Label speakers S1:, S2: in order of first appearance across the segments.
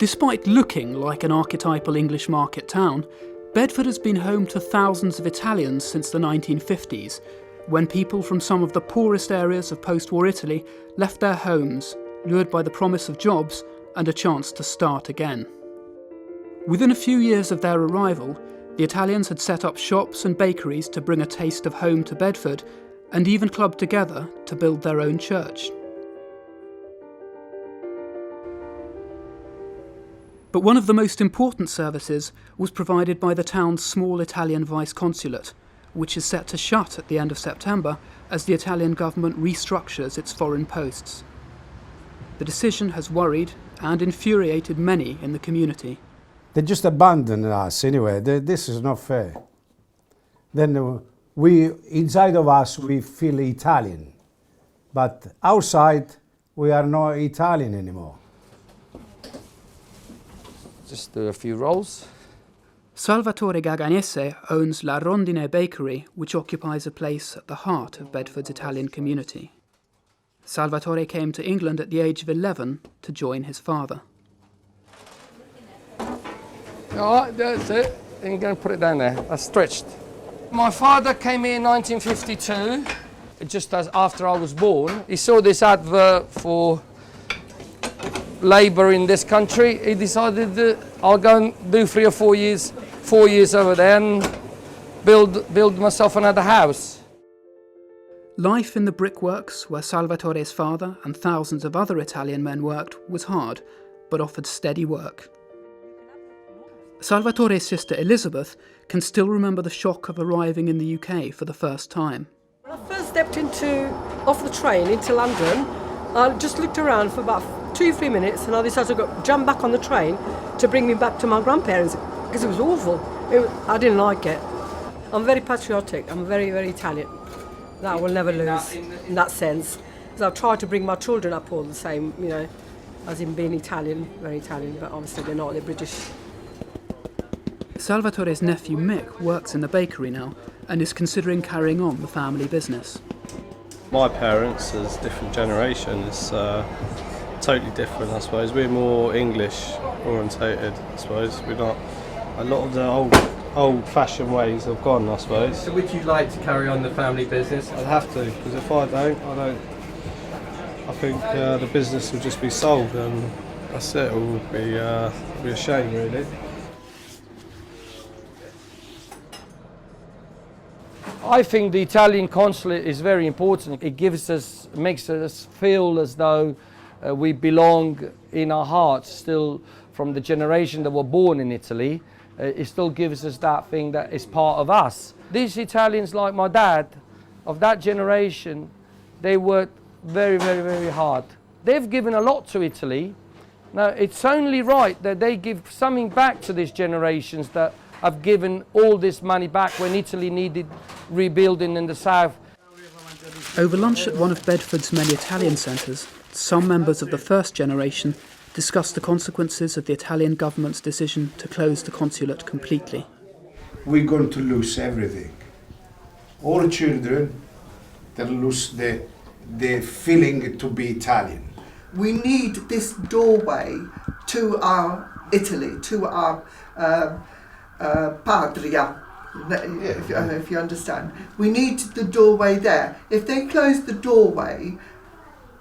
S1: Despite looking like an archetypal English market town, Bedford has been home to thousands of Italians since the 1950s, when people from some of the poorest areas of post-war Italy left their homes, lured by the promise of jobs and a chance to start again. Within a few years of their arrival, the Italians had set up shops and bakeries to bring a taste of home to Bedford, and even clubbed together to build their own church. But one of the most important services was provided by the town's small Italian vice-consulate, which is set to shut at the end of September as the Italian government restructures its foreign posts. The decision has worried and infuriated many in the community.
S2: They just abandoned us anyway. This is not fair. Then inside of us, we feel Italian, but outside, we are not Italian anymore.
S3: Just do a few rolls.
S1: Salvatore Gaganese owns La Rondine Bakery, which occupies a place at the heart of Bedford's Italian community. Salvatore came to England at the age of 11 to join his father.
S3: All right, that's it. Then you're going to put it down there. That's stretched. My father came here in 1952, just as after I was born. He saw this advert for labour in this country. He decided that I'll go and do 3 or 4 years over there and build myself another house.
S1: Life in the brickworks, where Salvatore's father and thousands of other Italian men worked, was hard, but offered steady work. Salvatore's sister Elizabeth can still remember the shock of arriving in the UK for the first time.
S4: When I first stepped off the train into London, I just looked around for about 2-3 minutes and I decided to jump back on the train to bring me back to my grandparents because it was awful. I didn't like it. I'm very patriotic, I'm very, very Italian. That I will never lose in that sense. Because I've tried to bring my children up all the same, you know, as in being Italian, very Italian, but obviously they're not, they're British.
S1: Salvatore's nephew Mick works in the bakery now and is considering carrying on the family business.
S5: My parents, as different generation, is totally different, I suppose. We're more English orientated, I suppose. We're not. A lot of the old-fashioned ways have gone, I suppose.
S3: So would you like to carry on the family business?
S5: I'd have to, because if I don't. I think the business will just be sold, and that's it. It will be a shame, really.
S3: I think the Italian Consulate is very important. It makes us feel as though we belong in our hearts, still from the generation that were born in Italy. It still gives us that thing that is part of us. These Italians, like my dad, of that generation, they worked very, very, very hard. They've given a lot to Italy. Now, it's only right that they give something back to these generations that have given all this money back when Italy needed rebuilding in the south.
S1: Over lunch at one of Bedford's many Italian centres, some members of the first generation discussed the consequences of the Italian government's decision to close the consulate completely.
S2: We're going to lose everything. All children, they lose the feeling to be Italian.
S6: We need this doorway to our Italy, to our patria, if you understand. We need the doorway there. If they close the doorway,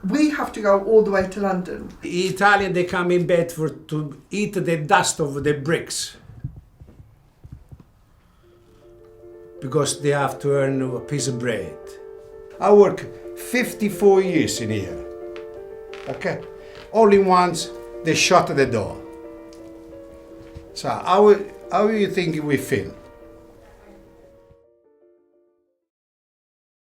S6: we have to go all the way to London.
S7: The Italians, they come in Bedford to eat the dust of the bricks because they have to earn a piece of bread.
S2: I work 54 years in here, okay? Only once they shut the door. So how do you think we feel?